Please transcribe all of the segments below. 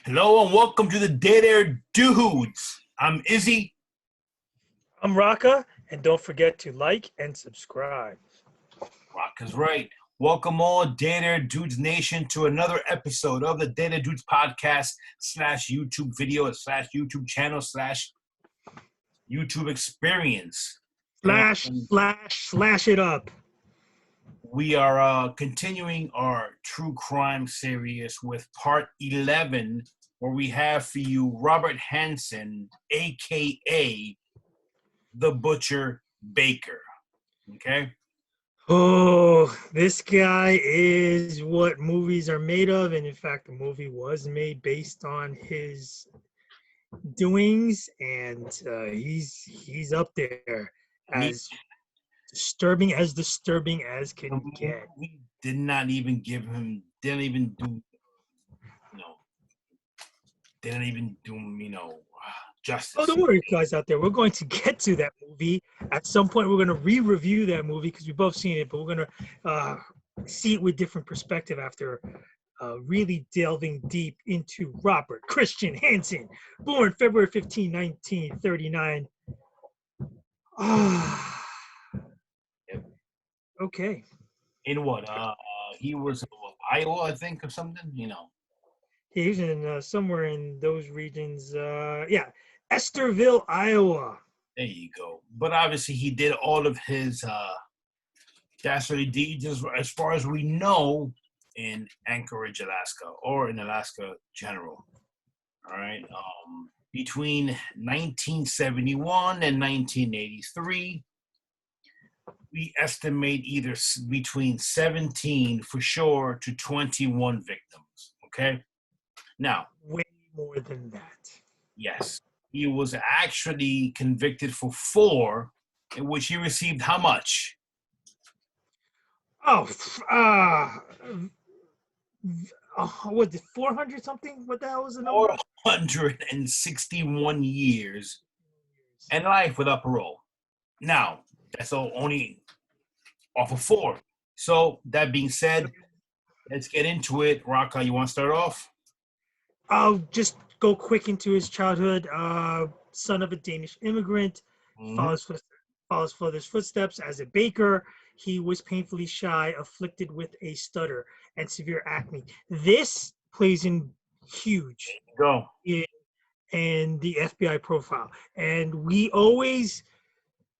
Hello and welcome to the Dead Air Dudes. I'm Izzy. I'm Raka, and don't forget to like and subscribe. Rock is right. Welcome all Dead Air Dudes Nation to another episode of the Dead Air Dudes podcast / YouTube video / YouTube channel / YouTube experience. Slash it up. We are continuing our true crime series with part 11, where we have for you Robert Hansen, a.k.a. the Butcher Baker. Okay? Oh, this guy is what movies are made of, and in fact, the movie was made based on his doings, and he's up there as disturbing as can get. We did not even give him, didn't even do, justice. Oh, don't worry, guys out there. We're going to get to that movie at some point. We're going to re-review that movie because we've both seen it, but we're going to see it with different perspective after really delving deep into Robert Christian Hansen, born February 15, 1939. Okay. In what? He was Iowa, I think, or something. He's in somewhere in those regions. Esterville, Iowa. There you go. But obviously, he did all of his dastardly deeds, as far as we know, in Anchorage, Alaska, or in Alaska general. All right. Between 1971 and 1983, we estimate either between 17 for sure to 21 victims. Okay. Now, way more than that. Yes, he was actually convicted for 4, in which he received how much? Was it 400 something? What the hell was the number? 461 years and life without parole. Now, that's all only off of 4. So, that being said, let's get into it. Raka, you want to start off? I'll just go quick into his childhood. Son of a Danish immigrant, follows father's footsteps as a baker. He was painfully shy, afflicted with a stutter and severe acne. This plays in huge in the FBI profile. And we always,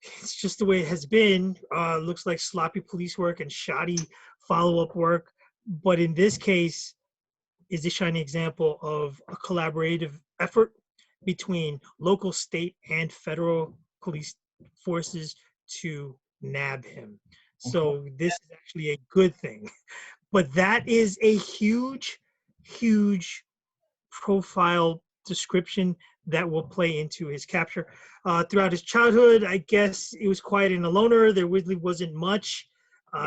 it's just the way it has been, looks like sloppy police work and shoddy follow-up work. But in this case, is a shining example of a collaborative effort between local, state, and federal police forces to nab him. So this is actually a good thing. But that is a huge, huge profile description that will play into his capture. Throughout his childhood, I guess it was quiet and a loner. There really wasn't much.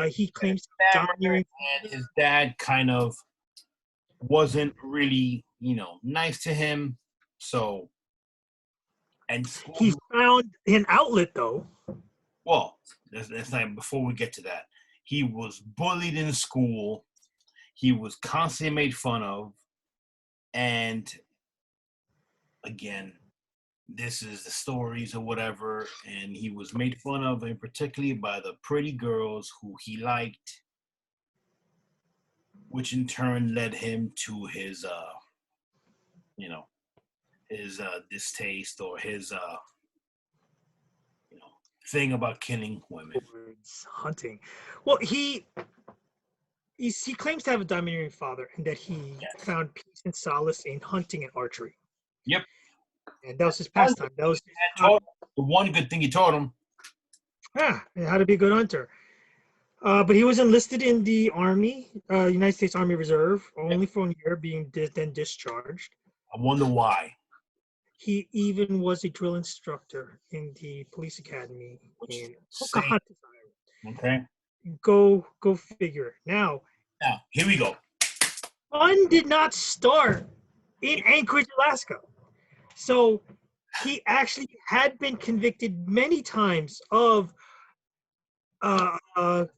He claims domineering. His dad kind of wasn't really, nice to him. So, and he found an outlet, though. Well, that's not. Before we get to that, he was bullied in school. He was constantly made fun of, and again, this is the stories or whatever. And he was made fun of, and particularly by the pretty girls who he liked, which in turn led him to his, his distaste or his, thing about killing women. Hunting. Well, he claims to have a domineering father and that he found peace and solace in hunting and archery. Yep. And that was his pastime. That was the one good thing he taught him. And how to be a good hunter. But he was enlisted in the Army, United States Army Reserve, only for 1 year, being then discharged. I wonder why. He even was a drill instructor in the police academy in Pocahontas, Iowa. Okay. Go figure. Now, here we go. Fun did not start in Anchorage, Alaska. So he actually had been convicted many times of the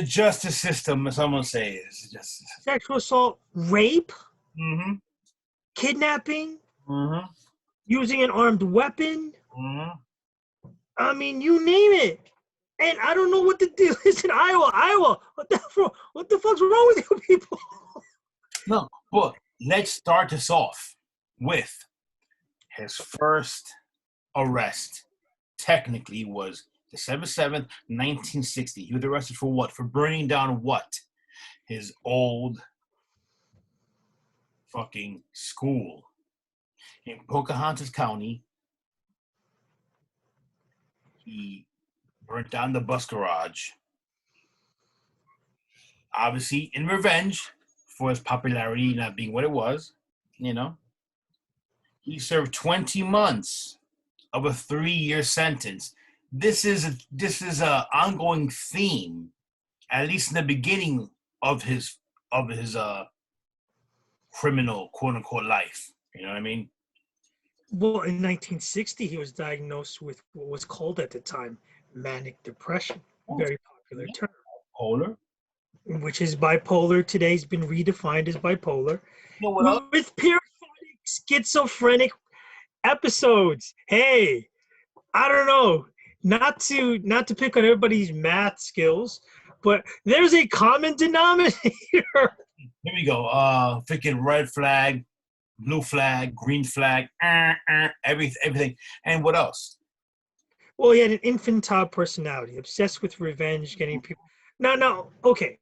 justice system, as someone say, is just sexual assault, rape, kidnapping, Mm-hmm. using an armed weapon. Mm-hmm. I mean, you name it. And I don't know what the deal is in Iowa. Iowa, what the fuck's wrong with you people? No, but let's start this off with his first arrest. Technically, was December 7th, 1960. He was arrested for what? For burning down what? His old fucking school in Pocahontas County. He burnt down the bus garage. Obviously, in revenge for his popularity not being what it was, you know. He served 20 months of a 3-year sentence. This is a ongoing theme, at least in the beginning of his criminal quote unquote life. You know what I mean? Well, in 1960, he was diagnosed with what was called at the time manic depression, very popular term, Polar. which is bipolar. Today's been redefined as bipolar, You know what else? with periodic schizophrenic episodes. Hey, I don't know, not to pick on everybody's math skills, but there's a common denominator. Here we go. Freaking red flag, blue flag, green flag, everything. And what else? Well, he had an infantile personality, obsessed with revenge, getting people. No, okay.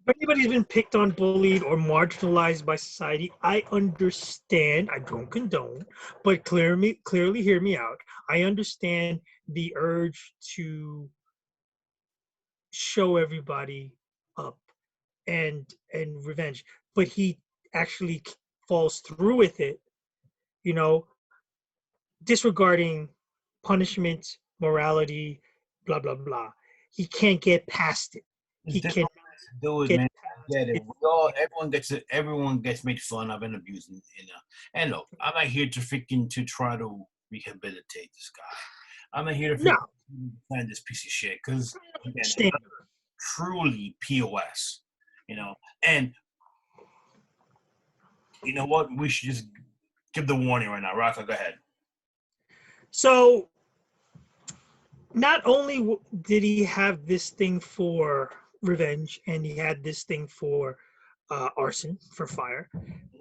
If anybody's been picked on, bullied, or marginalized by society, I understand. I don't condone, but clearly hear me out. I understand the urge to show everybody up and revenge, but he actually falls through with it, you know, disregarding punishment, morality, blah blah blah. He can't get past it. He There's can no way to do it, get man. past Get it. it. Everyone gets made fun of and abused. And look, I'm not here to try to rehabilitate this guy. I'm not here to No, defend this piece of shit because again, understand. truly POS. And you know what? We should just give the warning right now. Rocco, go ahead. So not only did he have this thing for revenge, and he had this thing for arson, for fire,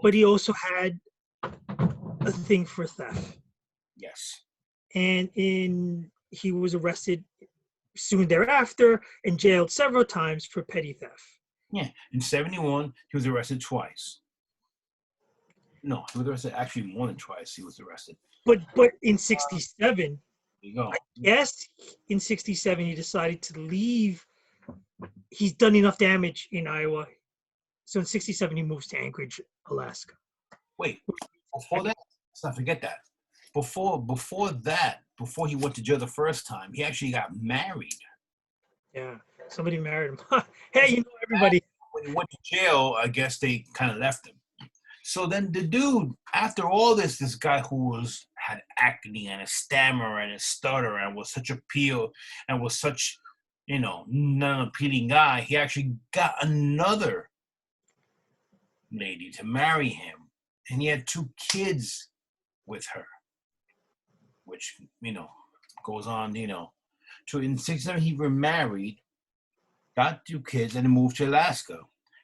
but he also had a thing for theft. Yes. And he was arrested soon thereafter and jailed several times for petty theft. Yeah. In 71, he was arrested twice. No, he was arrested actually more than twice. He was arrested. But in 67, there you go. Yes, in 67 he decided to leave. He's done enough damage in Iowa. So in 67 he moves to Anchorage, Alaska. Wait, before that, let's not forget that. Before that, before he went to jail the first time, he actually got married. Yeah, somebody married him. Hey, everybody. When he went to jail, I guess they kind of left him. So then the dude, after all this guy who had acne and a stammer and a stutter and was such appeal and was such, non-appealing guy, he actually got another lady to marry him. And he had 2 kids with her, which, goes on, So in 67, he remarried, got 2 kids, and moved to Alaska.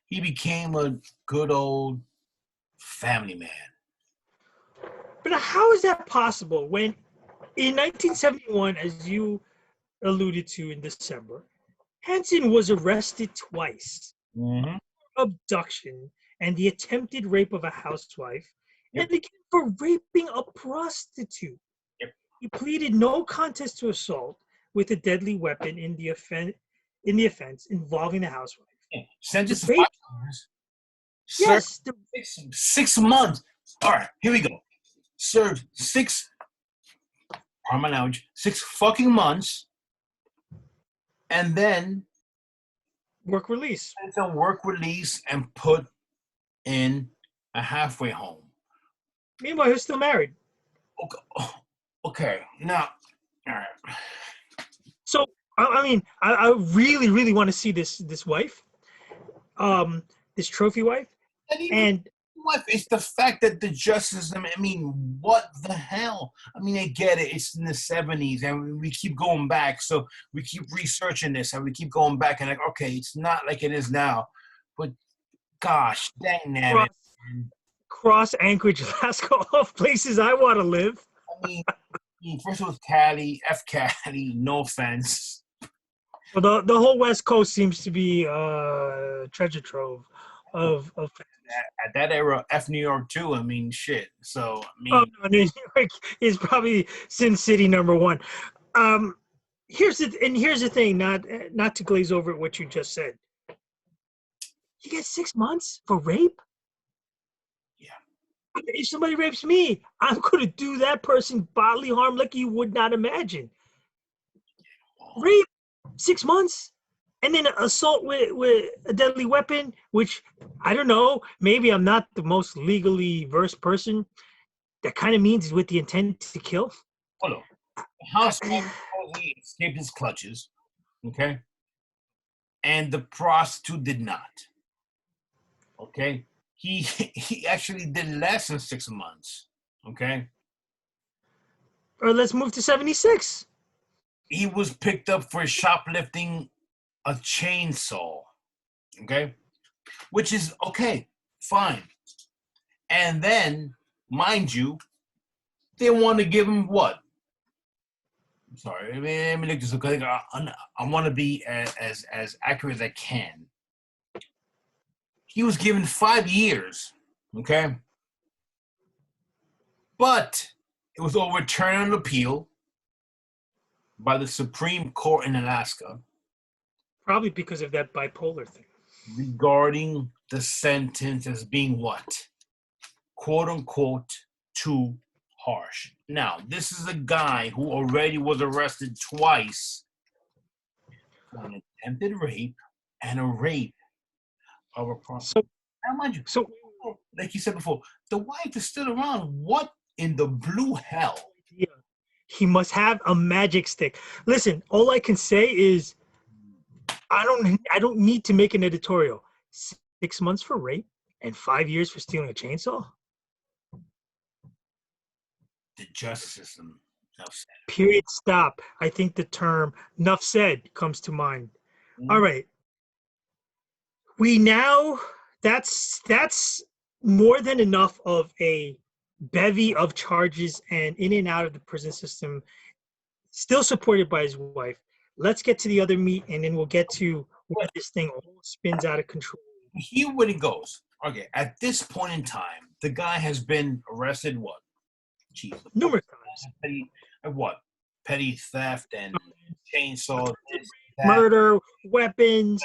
He became a good old family man. But how is that possible when in 1971, as you alluded to in December, Hansen was arrested twice Mm-hmm. for abduction and the attempted rape of a housewife, Yep. and again for raping a prostitute. Yep. He pleaded no contest to assault with a deadly weapon in the offense involving the housewife. Yeah. Sentenced to 5 years. Yes. 6 months. All right, here we go. Served 6 fucking months, and then work release. It's a work release and put in a halfway home. Meanwhile, he's still married. Okay. Now, all right. So I really, really want to see this wife, this trophy wife, and What? It's the fact that the justice system, I mean, what the hell? I mean, I get it. It's in the 70s, and we keep going back. So we keep researching this, and we keep going back, and like, okay, it's not like it is now. But gosh, dang Cross, it. cross Anchorage, Alaska, all places I want to live. First it was Cali, F Cali, no offense. Well, the whole West Coast seems to be treasure trove of. At that era, F New York too. I mean, shit. So, I Oh mean, no, New York is probably Sin City #1. Here's the thing. Not to glaze over what you just said. You get 6 months for rape. yeah. If somebody rapes me, I'm going to do that person bodily harm like you would not imagine. Rape, 6 months, and then assault with a deadly weapon, which I don't know. Maybe I'm not the most legally versed person. That kind of means with the intent to kill. Hold on. The houseman supposedly escaped his clutches, okay? And the prostitute did not, okay? He actually did less than 6 months, okay? Or let's move to 76. He was picked up for shoplifting a chainsaw, okay? Which is okay, fine. And then, mind you, they want to give him what? I'm sorry, let me look this up because I want to be as accurate as I can. He was given 5 years, okay? But it was overturned on appeal by the Supreme Court in Alaska Probably because of that bipolar thing. regarding the sentence as being what? Quote unquote, too harsh. Now, this is a guy who already was arrested twice for an attempted rape and a rape of a prostitute. Now, mind you, So like you said before, the wife is still around. What in the blue hell? yeah, he must have a magic stick. Listen, all I can say is I don't need to make an editorial. 6 months for rape and 5 years for stealing a chainsaw. The justice system. Period. Stop. I think the term "nuff said" comes to mind. Mm-hmm. All right. We now that's more than enough of a bevy of charges and in and out of the prison system, still supported by his wife. Let's get to the other meat, and then we'll get to where this thing all spins out of control. Here where it goes. Okay, at this point in time, the guy has been arrested. What? Jeez, Numerous times. Petty theft and chainsaw. This, that. Murder, weapons.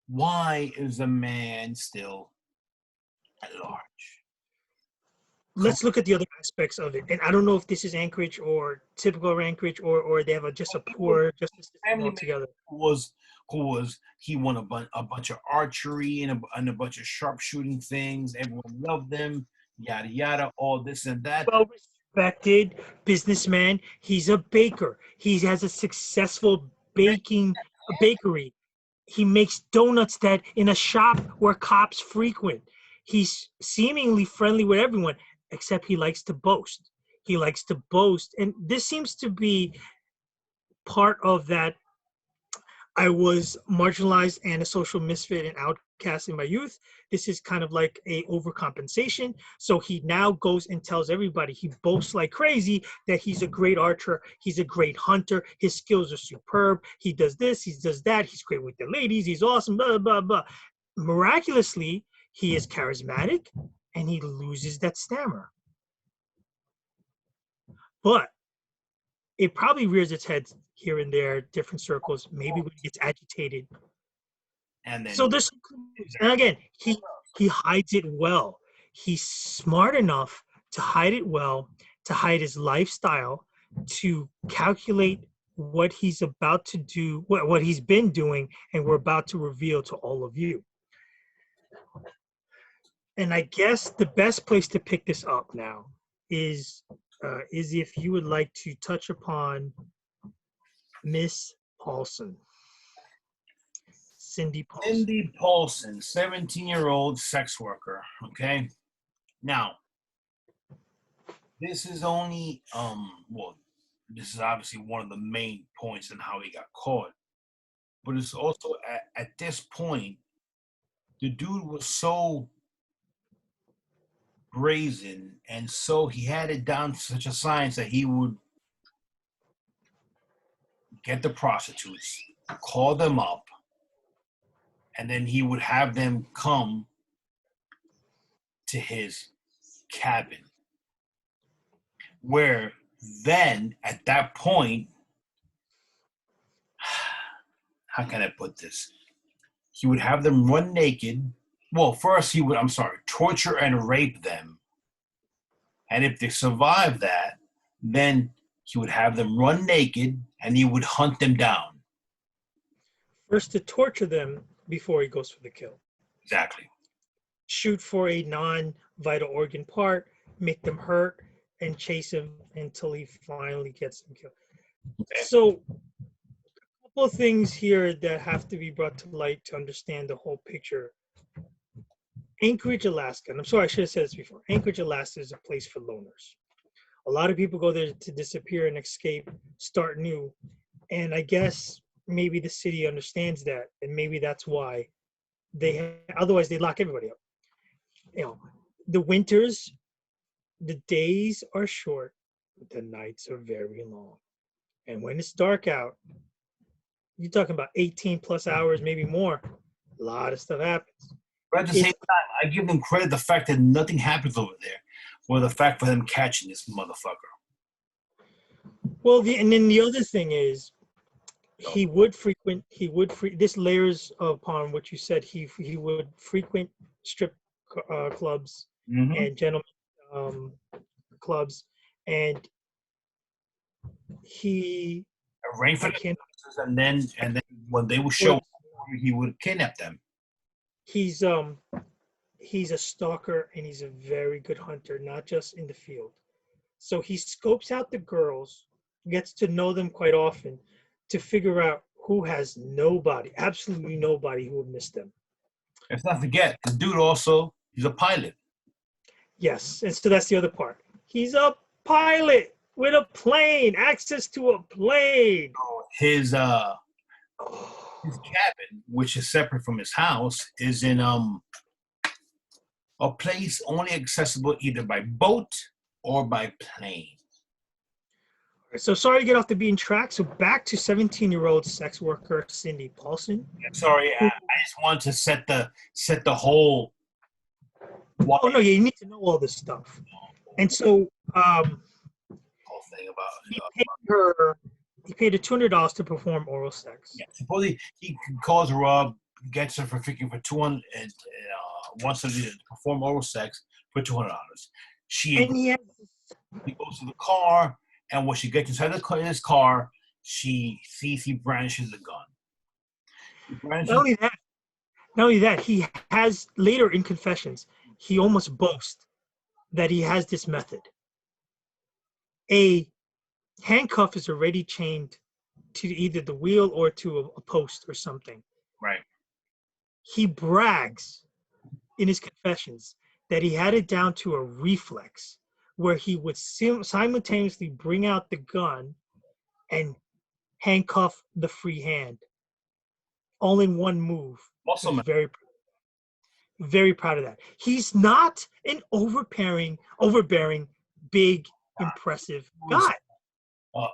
Why is a man still at large? Let's look at the other aspects of it. And I don't know if this is Anchorage or typical Anchorage or they have just a poor justice system altogether. He won a bunch of archery and a bunch of sharpshooting things. Everyone loved them. Yada yada, all this and that. Well respected businessman. He's a baker. He has a successful bakery. He makes donuts that in a shop where cops frequent. He's seemingly friendly with everyone, except he likes to boast. He likes to boast. And this seems to be part of that. I was marginalized and a social misfit and outcast in my youth. This is kind of like a overcompensation. So he now goes and tells everybody, he boasts like crazy that he's a great archer. He's a great hunter. His skills are superb. He does this, he does that. He's great with the ladies. He's awesome, blah, blah, blah. Miraculously, he is charismatic and he loses that stammer. But it probably rears its head here and there, different circles, maybe when it gets agitated. And then, so there's, and again, he hides it well. He's smart enough to hide it well, to hide his lifestyle, to calculate what he's about to do, what he's been doing, and we're about to reveal to all of you. And I guess the best place to pick this up now is if you would like to touch upon Miss Paulson. Cindy Paulson. Cindy Paulson, 17-year-old sex worker. Okay. Now, this is only well, this is obviously one of the main points in how he got caught. But it's also at this point, the dude was so brazen, and so he had it down to such a science that he would get the prostitutes, call them up, and then he would have them come to his cabin. Where then, at that point, how can I put this? He would have them run naked. Well, first he would, torture and rape them. And if they survive that, then he would have them run naked and he would hunt them down. First to torture them before he goes for the kill. Exactly. Shoot for a non-vital organ part, make them hurt, and chase him until he finally gets them killed. Okay. So, a couple of things here that have to be brought to light to understand the whole picture. Anchorage, Alaska, and I'm sorry I should have said this before. Anchorage, Alaska is a place for loners. A lot of people go there to disappear and escape, start new, and I guess maybe the city understands that, and maybe that's why otherwise they lock everybody up. You know, the winters, the days are short, but the nights are very long. And when it's dark out, you're talking about 18 plus hours, maybe more. A lot of stuff happens. But at the same time, I give them credit the fact that nothing happens over there, or the fact for them catching this motherfucker. Well, and then the other thing is, this layers upon what you said. He would frequent strip clubs and gentlemen clubs, and he arranged for the and then when they would show up, he would kidnap them. He's a stalker and he's a very good hunter, not just in the field. So he scopes out the girls, gets to know them quite often, to figure out who has nobody, absolutely nobody who would miss them. Let's not forget, the dude also, he's a pilot. Yes, and so that's the other part. He's a pilot with a plane, access to a plane. His cabin, which is separate from his house, is in a place only accessible either by boat or by plane. So sorry to get off the beaten track. So back to 17-year-old sex worker Cindy Paulson. Sorry, I just want to set the whole. Oh no, yeah, you need to know all this stuff. And so whole thing about he paid her $200 to perform oral sex. Yeah, supposedly he calls her up, gets her for $200 and wants her to perform oral sex for $200. He goes to the car, and when she gets inside his car, she sees he brandishes a gun. Not only that, he has later in confessions, he almost boasts that he has this method. A handcuff is already chained to either the wheel or to a post or something. Right. He brags in his confessions that he had it down to a reflex where he would simultaneously bring out the gun and handcuff the free hand, all in one move. Awesome. Very, very proud of that. He's not an overbearing, big, impressive guy.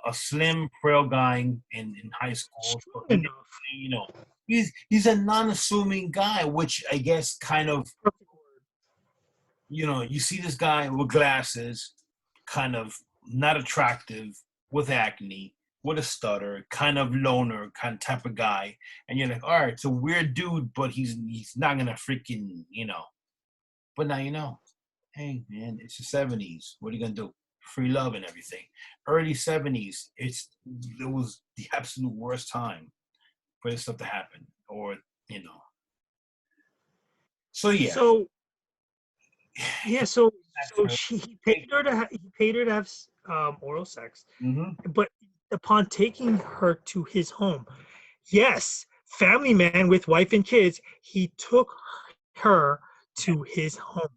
A slim, frail guy in high school. Enough. You know, he's a non-assuming guy, which I guess kind of, you know, you see this guy with glasses, kind of not attractive, with acne, with a stutter, kind of loner, kind of type of guy, and you're like, all right, it's a weird dude, but he's not gonna freaking, you know. But now you know, hey man, it's the 70s. What are you gonna do? Free love and everything. Early 70s, it was the absolute worst time for this stuff to happen, or you know. So yeah. So he paid her to have oral sex, but upon taking her to his home, yes, family man with wife and kids, he took her to his home,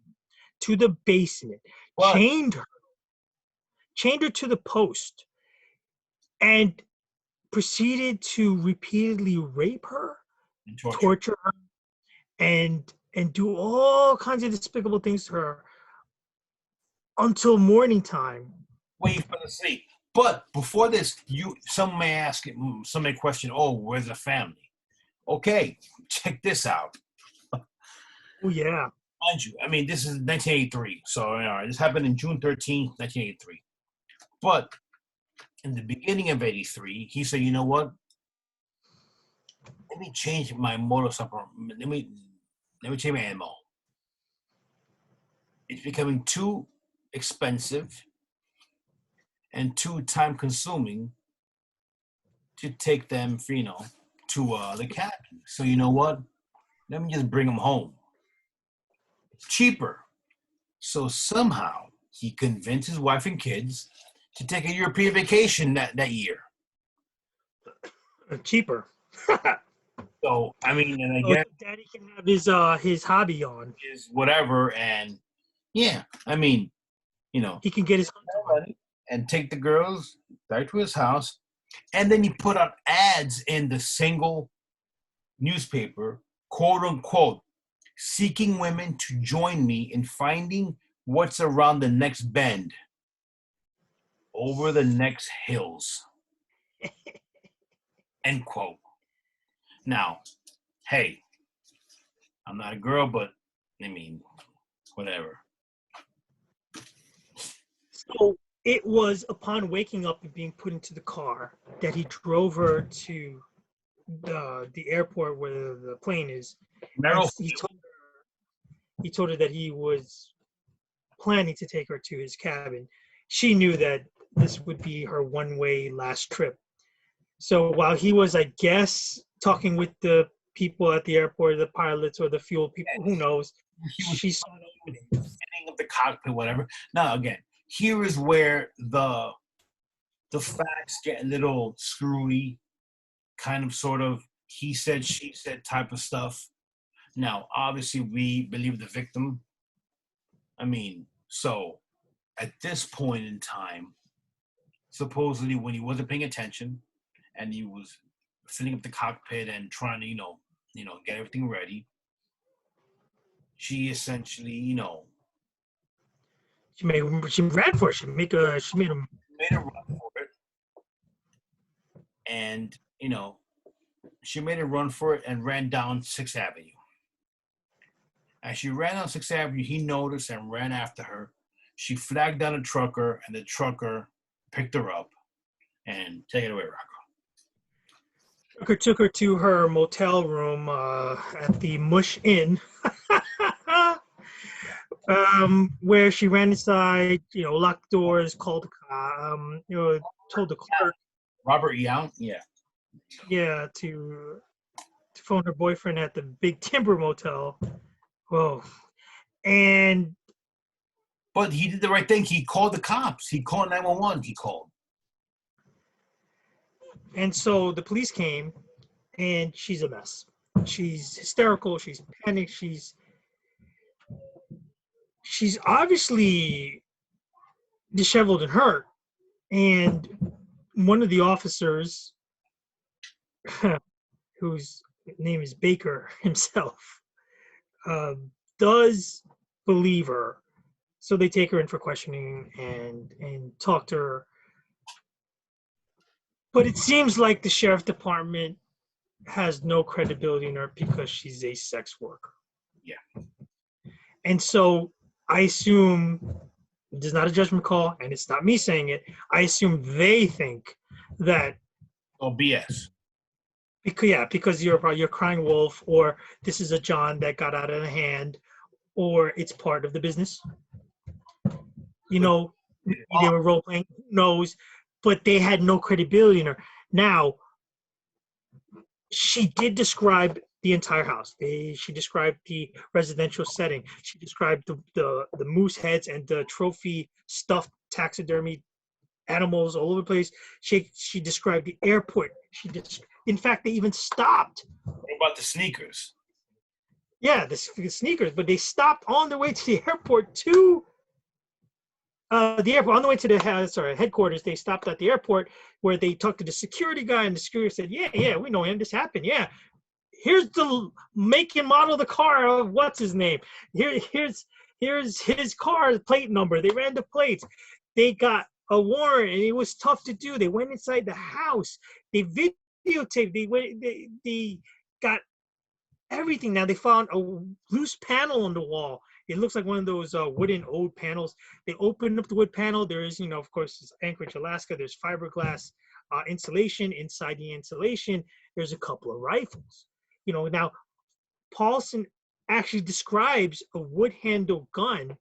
to the basement, But chained her to the post, and proceeded to repeatedly rape her, and torture. torture her, and do all kinds of despicable things to her until morning time. Wait for the sleep. But before this, some may ask, some may question, oh, where's the family? Okay, check this out. Oh yeah. Mind you, I mean, this is 1983. So this happened in June 13th, 1983. But in the beginning of 83, he said, you know what? Let me change my modus operandi. Let me change my MO. It's becoming too expensive and too time consuming to take them, to the cabin. So you know what? Let me just bring them home. It's cheaper. So somehow he convinced his wife and kids to take a European vacation that year. Cheaper. So I mean, and So again, daddy can have his hobby on. is whatever, and yeah, I mean, He can get his hunt on. and take the girls back to his house, and then he put out ads in the single newspaper, quote unquote, seeking women to join me in finding what's around the next bend, over the next hills, end quote. Now, hey, I'm not a girl, but I mean, whatever. So it was upon waking up and being put into the car that he drove her to the airport where the plane is, and Meryl, he told her that he was planning to take her to his cabin. She knew that this would be her one-way last trip. So while he was, I guess, talking with the people at the airport, the pilots or the fuel people, who knows, he was she saw the opening. sitting of the cockpit, whatever. Now, again, here is where the facts get a little screwy, kind of, sort of, he said, she said type of stuff. Now, obviously, we believe the victim. I mean, so at this point in time, supposedly when he wasn't paying attention and he was filling up the cockpit and trying to, get everything ready, she essentially, She ran for it. She made him. made a run for it. And, she made a run for it and ran down 6th Avenue. As she ran down 6th Avenue, he noticed and ran after her. She flagged down a trucker, and the trucker picked her up. And take it away, Rocco. Took her to her motel room at the Mush Inn, where she ran inside, locked doors, called, told the clerk, Robert Young? to phone her boyfriend at the Big Timber Motel. Whoa. But he did the right thing. He called the cops. He called 911. He called. And so the police came, and she's a mess. She's hysterical. She's panicked. She's obviously disheveled and hurt. And one of the officers, whose name is Baker himself, does believe her. So they take her in for questioning and talk to her. But it seems like the sheriff department has no credibility in her because she's a sex worker. Yeah. And so I assume, this is not a judgment call, and it's not me saying it, I assume they think that BS. Because you're crying wolf, or this is a John that got out of hand, or it's part of the business. Maybe they were role playing, who knows, but they had no credibility in her. Now, she did describe the entire house. She described the residential setting. She described the moose heads and the trophy stuffed taxidermy animals all over the place. She described the airport. In fact, they even stopped. What about the sneakers? Yeah, the sneakers, but they stopped on their way to the airport on the way to the headquarters. They stopped at the airport where they talked to the security guy, and the security said, yeah, we know him. This happened. Yeah. Here's the make and model of the car of what's his name. Here's his car plate number. They ran the plates. They got a warrant, and it was tough to do. They went inside the house. They videotaped. They got everything. Now they found a loose panel on the wall. It looks like one of those wooden old panels. They opened up the wood panel. There is, of course, it's Anchorage, Alaska. There's fiberglass insulation. Inside the insulation, there's a couple of rifles. Now Paulson actually describes a wood handle gun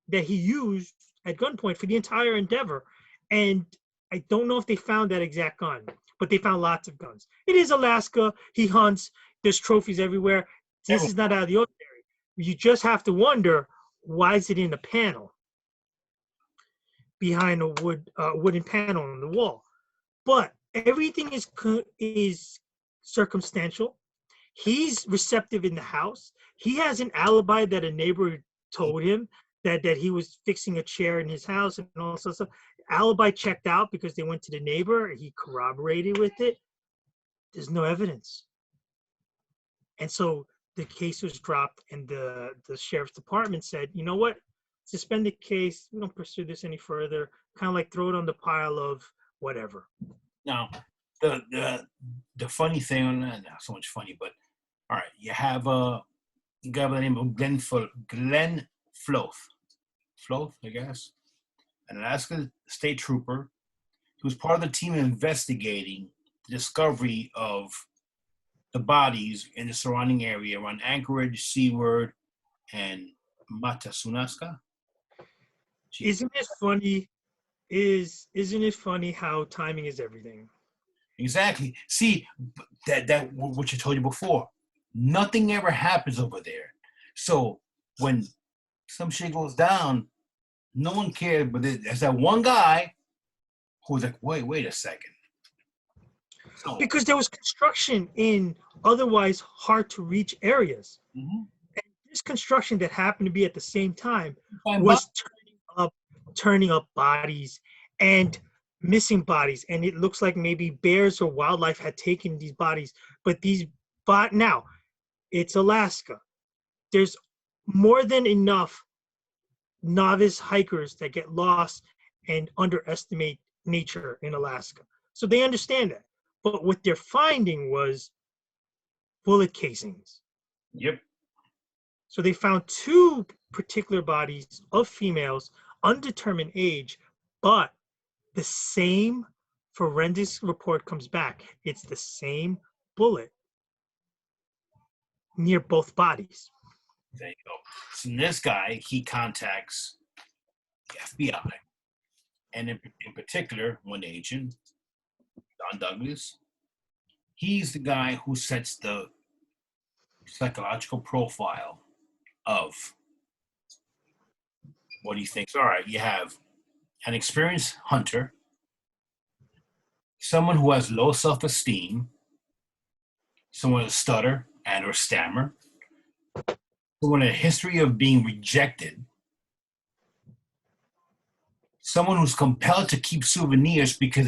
that he used at gunpoint for the entire endeavor. And I don't know if they found that exact gun, but they found lots of guns. It is Alaska. He hunts. There's trophies everywhere. This is not out of the ordinary. You just have to wonder, why is it in a panel behind a wooden panel on the wall? But everything is circumstantial. He's receptive in the house. He has an alibi that a neighbor told him that he was fixing a chair in his house and all sorts of stuff. Alibi checked out because they went to the neighbor. He corroborated with it. There's no evidence. And so the case was dropped, and the sheriff's department said, you know what? Suspend the case. We don't pursue this any further. Kind of like throw it on the pile of whatever. Now, the funny thing, not so much funny, but all right, you have a guy by the name of Glenn Floth, I guess, an Alaska state trooper. He was part of the team investigating the discovery of the bodies in the surrounding area around Anchorage, Seaward, and Matasunaska. Isn't it funny? Isn't it funny how timing is everything? Exactly. See, that what I told you before. Nothing ever happens over there. So when some shit goes down, no one cares. But there's that one guy who's like, wait a second. So, because there was construction in otherwise hard to reach areas. Mm-hmm. And this construction that happened to be at the same time was turning up bodies and missing bodies. And it looks like maybe bears or wildlife had taken these bodies. But now it's Alaska. There's more than enough novice hikers that get lost and underestimate nature in Alaska. So they understand that. But what they're finding was bullet casings. Yep. So they found 2 particular bodies of females, undetermined age, but the same forensics report comes back. It's the same bullet near both bodies. There you go. So this guy, he contacts the FBI, and in particular, one agent, Don Douglas. He's the guy who sets the psychological profile of what he thinks. All right, you have an experienced hunter, someone who has low self-esteem, someone with a stutter and or stammer, someone with a history of being rejected, someone who's compelled to keep souvenirs because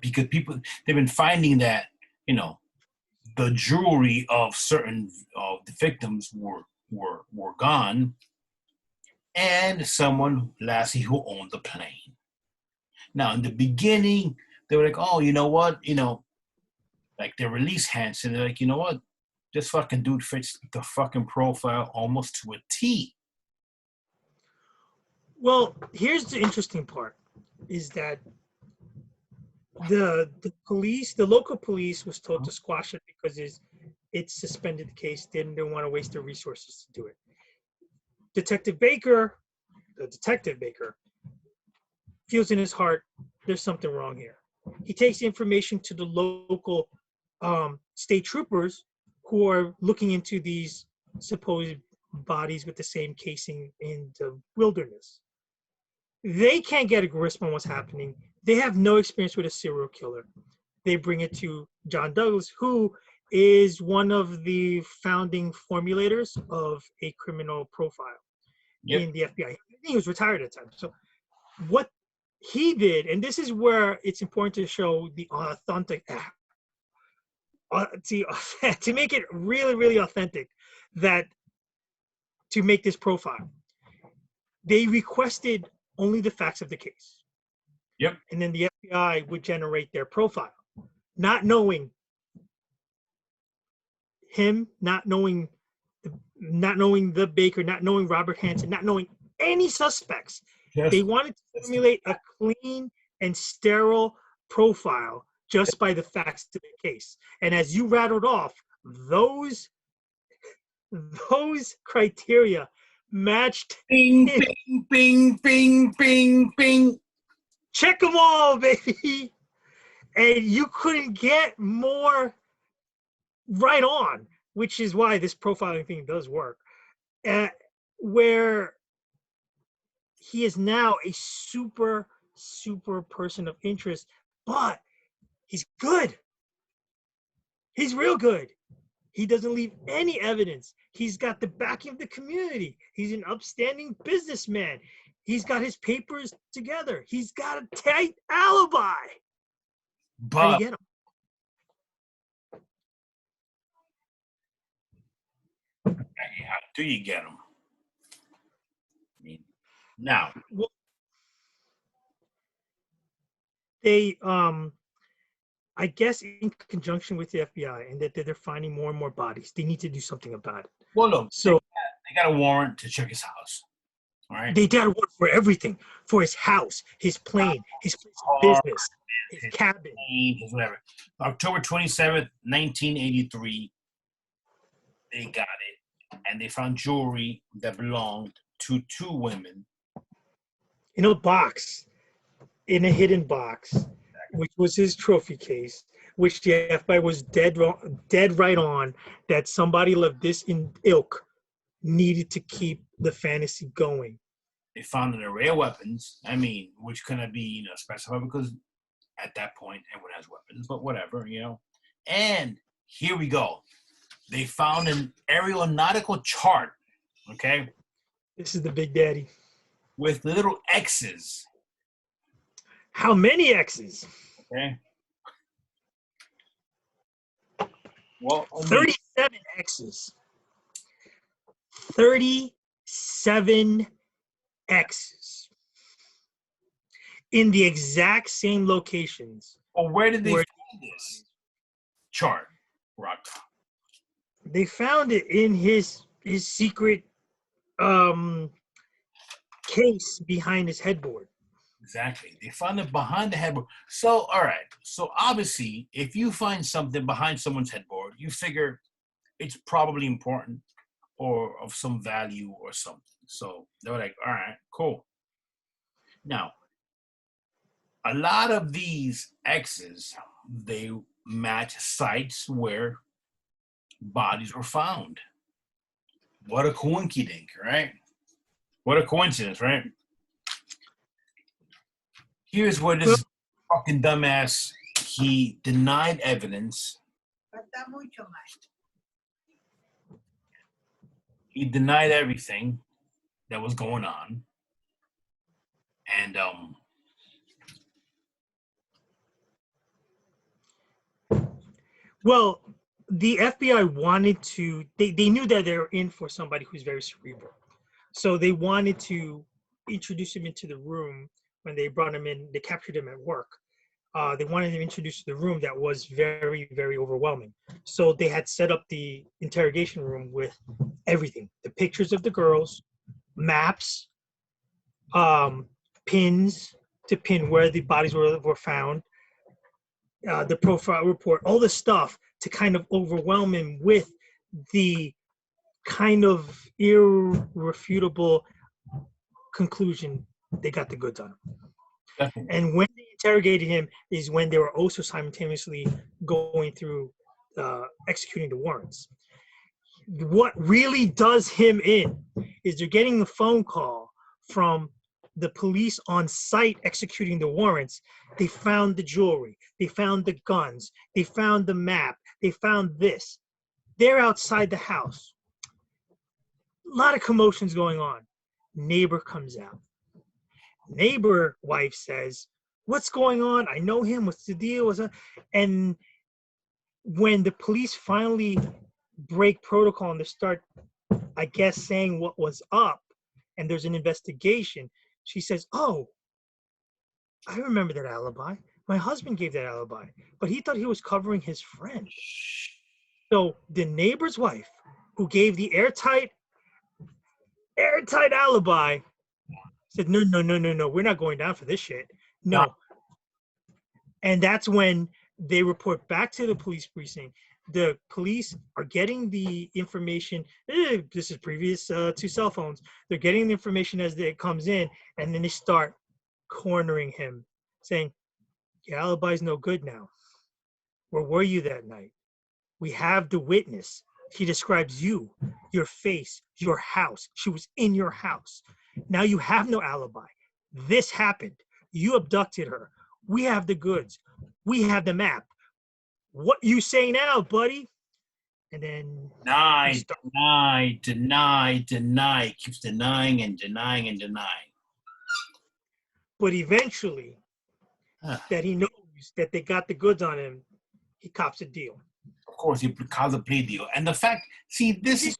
because people, they've been finding that, the jewelry of certain of the victims were gone, and someone, lastly, who owned the plane. Now, in the beginning, they were like, oh, you know what? Like they release Hanson. They're like, you know what? This fucking dude fits the fucking profile almost to a T. Well, here's the interesting part, is that the police, the local police, was told to squash it because it suspended the case. They didn't want to waste their resources to do it. Detective Baker feels in his heart there's something wrong here. He takes the information to the local state troopers who are looking into these supposed bodies with the same casing in the wilderness. They can't get a grasp on what's happening. they have no experience with a serial killer. They bring it to John Douglas, who is one of the founding formulators of a criminal profile Yep. in the FBI. I think he was retired at the time. So what he did, and this is where it's important to show the authentic, to make it really, really authentic, that to make this profile, they requested only the facts of the case. Yep. And then the FBI would generate their profile, not knowing him, not knowing the baker, not knowing Robert Hansen, not knowing any suspects. They wanted to formulate a clean and sterile profile just by the facts of the case. And as you rattled off, those criteria matched. Bing, bing, bing, bing, bing, bing. Check them all, baby. And you couldn't get more right on, which is why this profiling thing does work. Where he is now a super, super person of interest, but he's good. He's real good. He doesn't leave any evidence. He's got the backing of the community. He's an upstanding businessman. He's got his papers together. He's got a tight alibi. But how do you get him? How do you get him? I mean, now, Well, they, I guess, in conjunction with the FBI, and that they're finding more and more bodies, they need to do something about it. well, look, So they got a warrant to check his house. All right. they got to work for everything, for his house, his plane, his place of business, his cabin. His whatever. October 27th, 1983, they got it, and they found jewelry that belonged to two women. In a box, in a hidden box, which was his trophy case, which the FBI was dead right on, that somebody of this ilk needed to keep the fantasy going. They found an array of weapons. I mean, which couldn't be, specified because at that point everyone has weapons, but whatever, And here we go. They found an aeronautical chart, okay, This is the Big Daddy. with little X's. How many X's? Okay. Well, 37 X's. 37 X's. In the exact same locations. Well, where did they find this chart, Rocco? They found it in his secret case behind his headboard. Exactly. They found it behind the headboard. So, all right. So, obviously, if you find something behind someone's headboard, you figure it's probably important or of some value or something. So, they were like, all right, cool. Now, a lot of these X's, they match sites where bodies were found. What a coinkydink, right? What a coincidence, right? Here's where this fucking dumbass, he denied evidence. He denied everything that was going on. And well, the FBI wanted to, they knew that they were in for somebody who's very cerebral. So they wanted to introduce him into the room when they brought him in, they captured him at work. They wanted him introduced to the room that was very, very overwhelming. So they had set up the interrogation room with everything. The pictures of the girls, maps, pins to pin where the bodies were found, the profile report, all the stuff to kind of overwhelm him with the kind of irrefutable conclusion they got the goods on him. definitely. And when they interrogated him is when they were also simultaneously going through executing the warrants. What really does him in is they're getting the phone call from the police on site executing the warrants, they found the jewelry, they found the guns, they found the map, they found this. They're outside the house. A lot of commotions going on. Neighbor comes out. Neighbor wife says, "What's going on? I know him. What's the deal?" And when the police finally break protocol and they start, I guess, saying what was up, and there's an investigation, she says, "Oh, I remember that alibi. My husband gave that alibi, but he thought he was covering his friend." So the neighbor's wife, who gave the airtight alibi, said, "No, no, no, no, no. We're not going down for this shit. No." And that's when they report back to the police precinct. The police are getting the information. This is previous to cell phones. They're getting the information as it comes in, and then they start cornering him, saying, "Your alibi's no good now. Where were you that night? We have the witness. He describes you, your face, your house. She was in your house. Now you have no alibi. This happened. You abducted her. We have the goods. We have the map. What you say now, buddy?" And then deny. Keeps denying and denying and denying. but eventually, that he knows that they got the goods on him, he cops a deal. Of course, he calls a plea deal. And the fact, see, this is,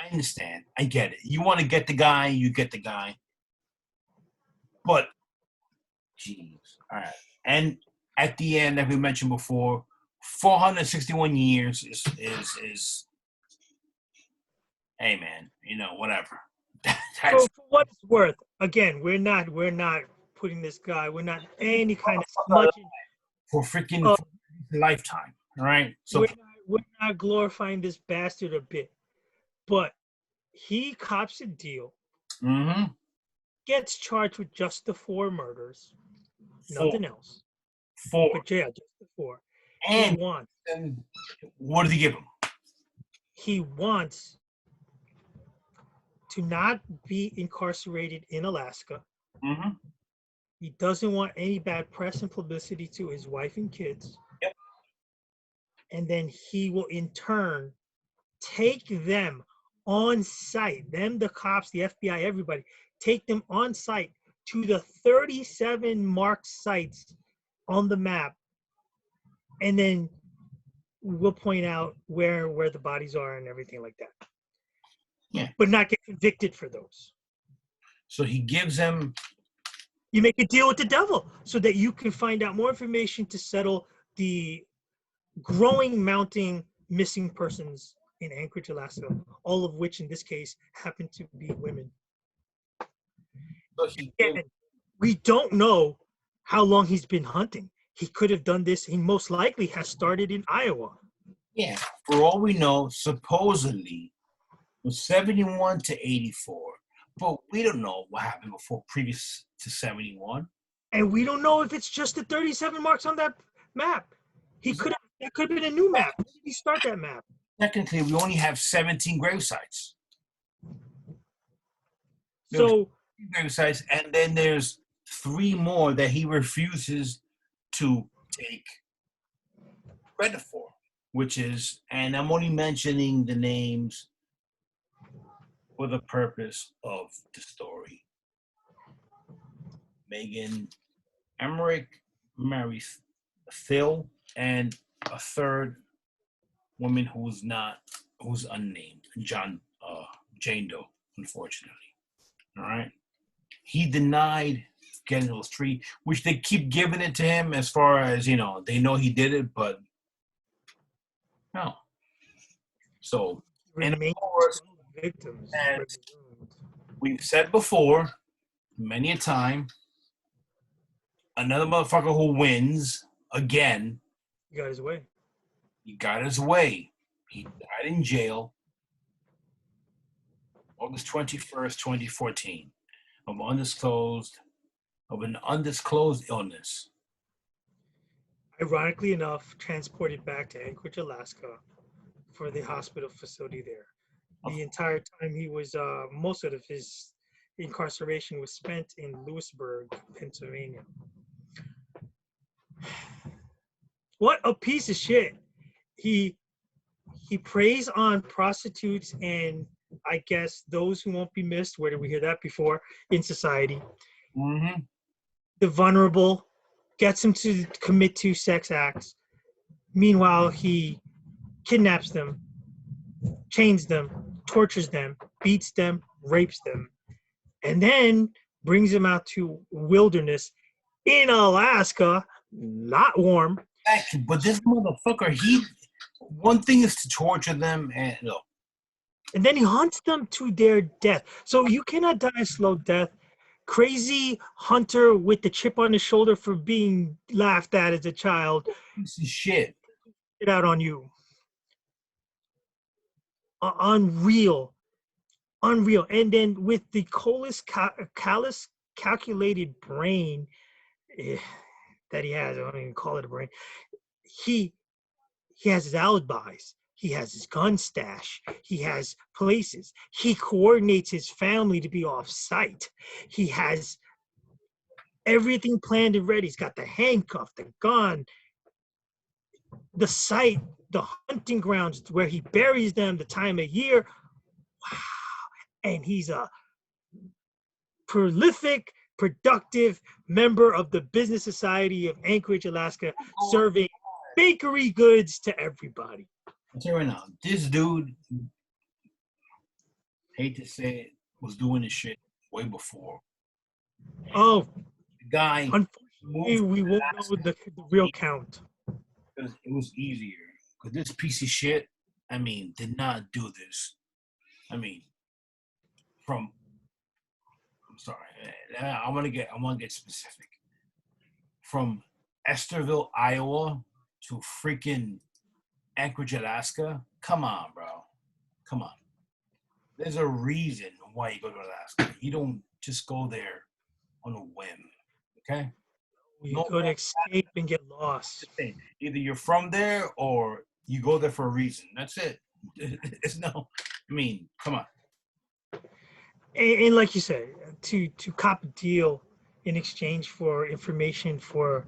I understand. I get it. You want to get the guy, you get the guy. But, jeez. All right. And at the end, as we mentioned before, 461 years is hey, man, whatever. So for what it's worth, again, we're not putting this guy, we're not any kind of smudging. For freaking lifetime, all right? So we're not glorifying this bastard a bit, but he cops a deal, gets charged with just the 4 murders, nothing else. 4. But yeah, just the 4. And he wants. And what did he give him? He wants to not be incarcerated in Alaska. He doesn't want any bad press and publicity to his wife and kids. Yep. And then he will in turn take them on site, them, the cops, the FBI, everybody, take them on site to the 37 marked sites on the map. And then we'll point out where the bodies are and everything like that. Yeah. But not get convicted for those. So he gives them. You make a deal with the devil so that you can find out more information to settle the mounting missing persons in Anchorage, Alaska, all of which in this case happen to be women. So we don't know how long he's been hunting. He could have done this. He most likely has started in Iowa. Yeah. For all we know, supposedly, from 71 to 84. But we don't know what happened before, previous to 71. And we don't know if it's just the 37 marks on that map. That could have been a new map. When did he start that map? Technically, we only have 17 grave sites. So grave sites, and then there's 3 more that he refuses to take credit for, which is, and I'm only mentioning the names for the purpose of the story. Megan Emmerich marries Phil, and a third woman who's unnamed, Jane Doe, unfortunately. All right. He denied getting those 3, which they keep giving it to him as far as, they know he did it, but no. So, and of course, as we've said before, many a time, another motherfucker who wins again. He got his way. He got his way. He died in jail August 21st, 2014, of an undisclosed illness. Ironically enough, transported back to Anchorage, Alaska, for the hospital facility there. The entire time he was, most of his incarceration was spent in Lewisburg, Pennsylvania. What a piece of shit. He preys on prostitutes and I guess those who won't be missed. Where did we hear that before in society? Mm-hmm. The vulnerable, gets them to commit 2 sex acts. Meanwhile, he kidnaps them, chains them, tortures them, beats them, rapes them, and then brings them out to wilderness in Alaska, not warm. Exactly. But this motherfucker, one thing is to torture them and look. And then he hunts them to their death. So you cannot die a slow death. Crazy hunter with the chip on his shoulder for being laughed at as a child. Piece of shit. Get out on you. Unreal. Unreal. And then with the callous calculated brain that he has, I don't even call it a brain, he has his alibis. He has his gun stash. He has places. He coordinates his family to be off site. He has everything planned and ready. He's got the handcuff, the gun, the site, the hunting grounds where he buries them, the time of year. Wow. And he's a prolific, productive member of the Business Society of Anchorage, Alaska, serving bakery goods to everybody. I'll tell you right now, this dude, hate to say it, was doing this shit way before. Oh, the guy. Unfortunately, we won't know the real count. It was easier. Because this piece of shit, I mean, did not do this. I mean, I'm sorry. I want to get specific. From Estherville, Iowa to freaking Anchorage, Alaska. Come on, bro. Come on. There's a reason why you go to Alaska. You don't just go there on a whim. Okay? You could escape and get lost. Either you're from there or you go there for a reason. That's it. It's no. I mean, come on. And like you said, to cop a deal in exchange for information for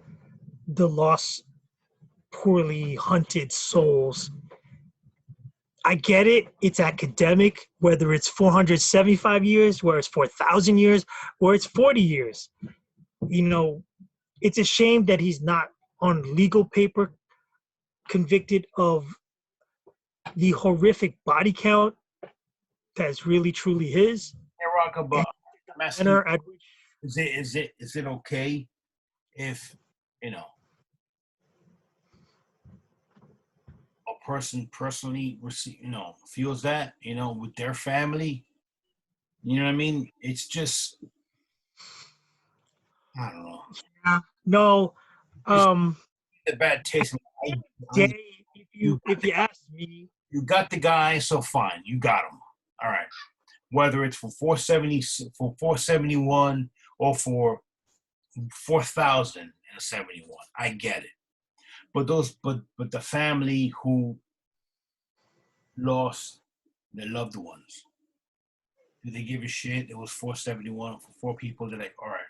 the lost, poorly hunted souls. I get it. It's academic, whether it's 475 years, where it's 4,000 years, or it's 40 years. You know, it's a shame that he's not on legal paper convicted of the horrific body count that's really truly his. Hey, Rocco, but is it okay if a person personally feels that with their family? You know what I mean? It's just I don't know. Yeah, no. The bad taste. If you ask me, you got the guy, so fine, you got him. All right. Whether it's for 471 or for 4,071, I get it. But the family who lost their loved ones, do they give a shit? It was 471 for 4 people. They're like, all right,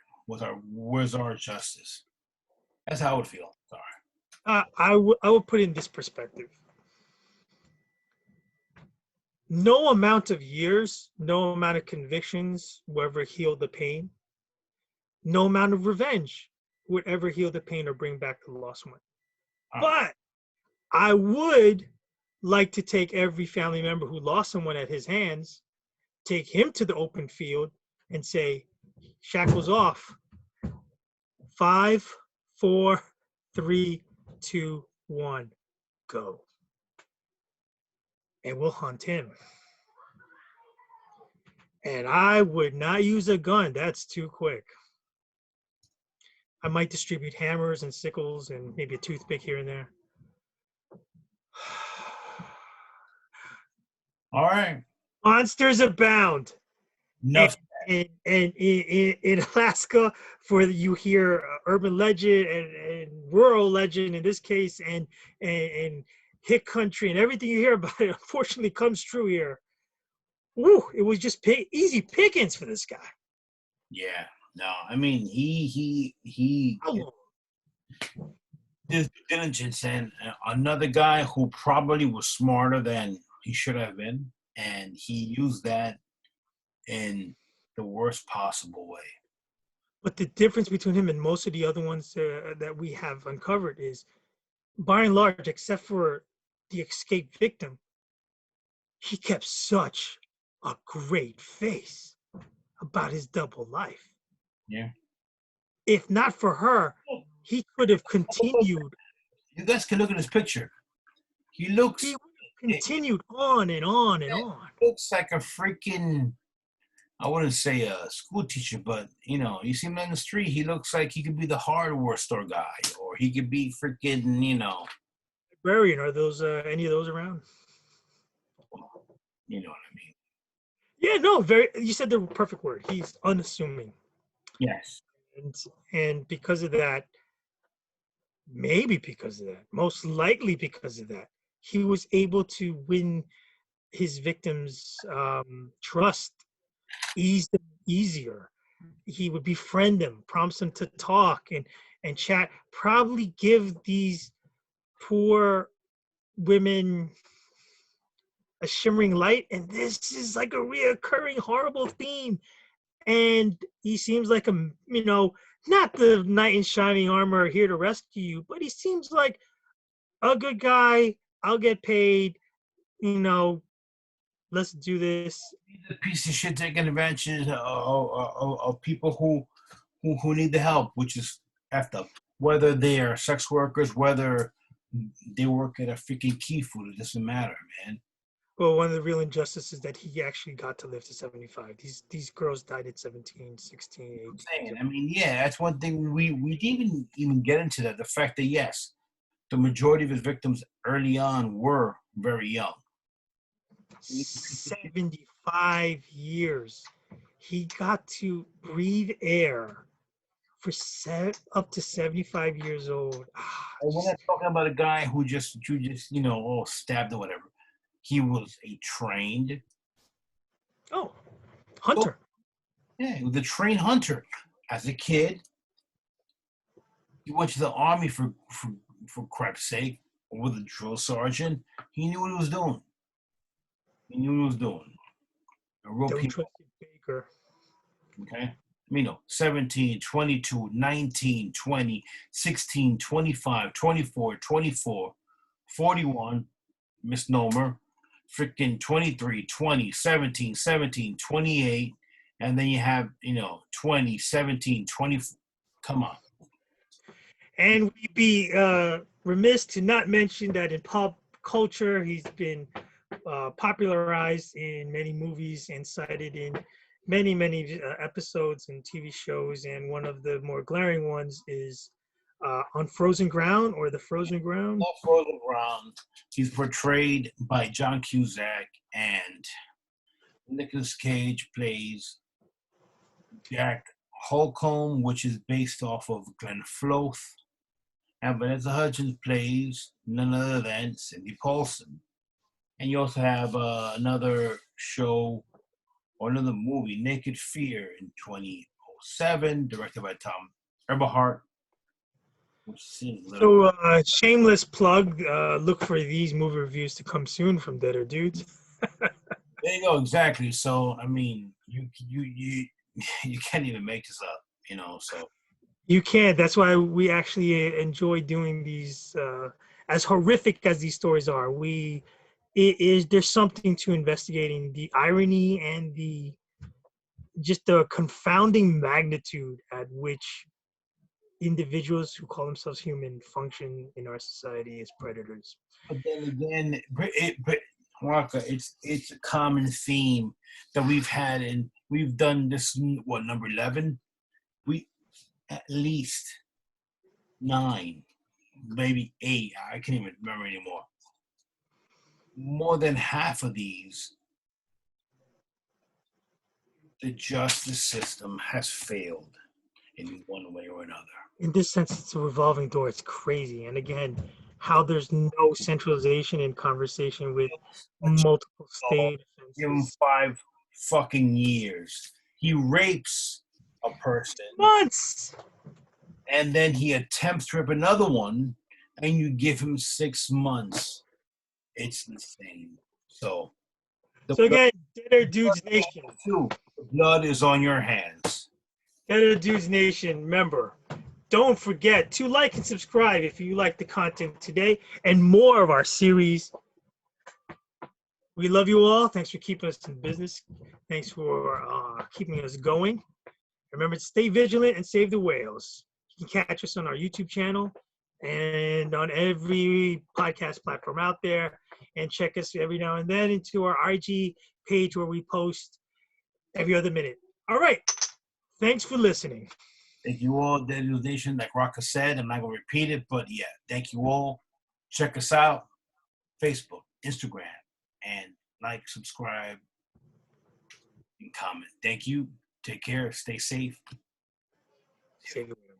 where's our justice? That's how I would feel. Sorry. I would put it in this perspective. No amount of years, no amount of convictions will ever heal the pain. No amount of revenge would ever heal the pain or bring back the lost one. But I would like to take every family member who lost someone at his hands, take him to the open field and say, shackles off. 5, 4, 3, 2, 1, go. And we'll hunt him. And I would not use a gun. That's too quick. I might distribute hammers and sickles and maybe a toothpick here and there. All right. Monsters abound. No. And in Alaska, for you hear urban legend and rural legend in this case, and hick country and everything you hear about it, unfortunately, comes true here. Woo! It was just easy pickings for this guy. Yeah. No, I mean he How long? did due diligence, and another guy who probably was smarter than he should have been, and he used that in the worst possible way. But the difference between him and most of the other ones that we have uncovered is, by and large, except for the escaped victim, he kept such a great face about his double life. Yeah. If not for her, he could have continued. You guys can look at his picture. He He looks would have continued on and on and on. looks like a freaking, I wouldn't say a school teacher, but you see him on the street, he looks like he could be the hardware store guy, or he could be freaking. Librarian, are those any of those around? You know what I mean? Yeah, no, very. You said the perfect word. He's unassuming, Yes. and and because of that, maybe because of that, most likely because of that, he was able to win his victims' trust easier. He would befriend them, prompts them to talk and chat, probably give these poor women a shimmering light. And this is like a reoccurring horrible theme. And he seems like not the knight in shining armor here to rescue you, but he seems like a good guy. I'll get paid. You know, let's do this. He's a piece of shit taking advantage of people who need the help, which is effed up. Whether they are sex workers, whether they work at a freaking key food, it doesn't matter, man. Well, one of the real injustices that he actually got to live to 75. These girls died at 17, 16, I'm 18. saying, I mean, yeah, that's one thing we didn't even get into that. The fact that yes, the majority of his victims early on were very young. 75 years. He got to breathe air for up to 75 years old. And we're not talking about a guy who just stabbed or whatever. He was a trained, Oh, Hunter. yeah, he was a trained hunter. As a kid, he went to the army for crap's sake with a drill sergeant. He knew what he was doing. He knew what he was doing. A real Don't people, trust your baker. okay? 17, 22, 19, 20, 16, 25, 24, 24, 41, misnomer, freaking 23, 20, 17, 17, 28, and then you have, 20, 17, 20. Come on. And we'd be remiss to not mention that in pop culture, he's been popularized in many movies and cited in many episodes and TV shows. And one of the more glaring ones is on Frozen Ground or The Frozen Ground. Off Frozen Ground, he's portrayed by John Cusack, and Nicolas Cage plays Jack Holcomb, which is based off of Glenn Floth. And Vanessa Hudgens plays none other than Cindy Paulson. And you also have another show or another movie, Naked Fear, in 2007, directed by Tom Eberhardt. So, shameless plug. Look for these movie reviews to come soon from Deader Dudes. There you go, exactly. So, I mean, you you can't even make this up, So You can't. That's why we actually enjoy doing these. As horrific as these stories are, there's something to investigating the irony and the confounding magnitude at which individuals who call themselves human function in our society as predators. but then again, Waka, it's a common theme that we've had, and we've done this. What, number 11? We at least 9, maybe 8. I can't even remember anymore. More than half of these, the justice system has failed in one way or another. In this sense, it's a revolving door. It's crazy. And again, how there's no centralization in conversation with multiple state Give him offenses. 5 fucking years. He rapes a person, Months. and then he attempts to rape another one, and you give him 6 months. It's insane. So the So blood, again, Dinner Dudes Nation. too. The blood is on your hands. Dinner Dudes Nation, remember, don't forget to like and subscribe if you like the content today and more of our series. We love you all. Thanks for keeping us in business. Thanks for keeping us going. Remember to stay vigilant and save the whales. You can catch us on our YouTube channel and on every podcast platform out there. And check us every now and then into our IG page where we post every other minute. All right. Thanks for listening. Thank you all, Dead News Nation. Like Rocka said, I'm not going to repeat it, but yeah, thank you all. Check us out, Facebook, Instagram, and like, subscribe, and comment. Thank you. Take care. Stay safe. Save the whales.